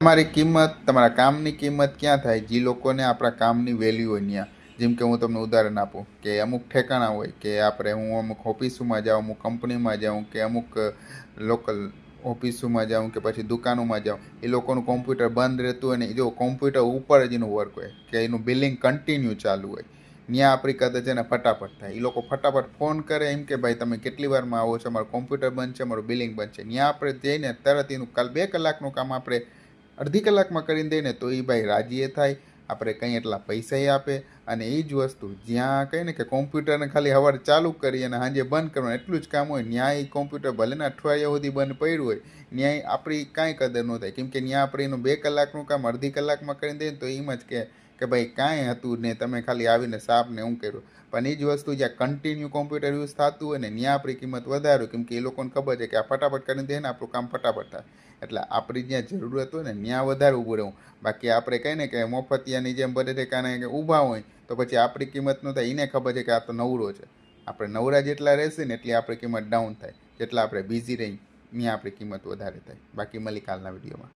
તમારી કિંમત તમારા કામની કિંમત ક્યાં થાય? જે લોકોને આપણા કામની વેલ્યુ હોય ત્યાં. જેમ કે હું તમને ઉદાહરણ આપું કે અમુક ઠેકાણા હોય કે હું અમુક ઓફિસોમાં જાઉં, અમુક કંપનીમાં જાઉં કે અમુક લોકલ ઓફિસોમાં જાઉં કે પછી દુકાનોમાં જાઉં, એ લોકોનું કોમ્પ્યુટર બંધ રહેતું હોય ને જો કોમ્પ્યુટર ઉપર જ એનું વર્ક હોય કે એનું બિલિંગ કન્ટિન્યુ ચાલુ હોય, ત્યાં આપણી કદાચ એને ફટાફટ થાય. એ લોકો ફટાફટ ફોન કરે એમ કે ભાઈ તમે કેટલી વારમાં આવો છો, અમારું કોમ્પ્યુટર બંધ છે, અમારું બિલિંગ બંધ છે. ત્યાં આપણે જઈને તરત એનું 2 કલાકનું કામ આપણે અડધી કલાકમાં કરીને દઈને તો એ ભાઈ રાજી થાય, આપણે કંઈ એટલા પૈસાએ આપે. અને એ જ વસ્તુ જ્યાં કહે ને કે કોમ્પ્યુટરને ખાલી સવારે ચાલુ કરી અને સાંજે બંધ કરવાનું એટલું જ કામ હોય, ન્યાય કોમ્પ્યુટર ભલે ને અઠવાડિયા સુધી બંધ પડ્યું હોય, ન્યાય આપણી કાંઈ કદર ન થાય. કેમ કે ત્યાં આપણે એનું 2 કલાકનું કામ અડધી કલાકમાં કરીને દઈએ તો એમ જ કે ભાઈ કાંઈ હતું ને તમે ખાલી આવીને સાપ ને હું કર્યું. પણ એ જ વસ્તુ જ્યાં કન્ટિન્યુ કોમ્પ્યુટર યુઝ થતું હોય ને ત્યાં આપણી કિંમત વધારે, કેમ કે એ લોકોને ખબર છે કે આ ફટાફટ કરીને દે ને આપણું કામ ફટાફટ થાય. એટલે આપણી જ્યાં જરૂરત હોય ને ત્યાં વધારે ઊભું રહેવું. બાકી આપણે કહીએ ને કે મફતિયાની જેમ બધે ઠેકાણે ઊભા હોય તો પછી આપણી કિંમત ન થાય. એને ખબર છે કે આ તો નવરો છે. આપણે નવરા જેટલા રહેશે ને એટલી આપણી કિંમત ડાઉન થાય. જેટલા આપણે બિઝી રહી ત્યાં આપણી કિંમત વધારે થાય. બાકી મળી કાલના વિડીયોમાં.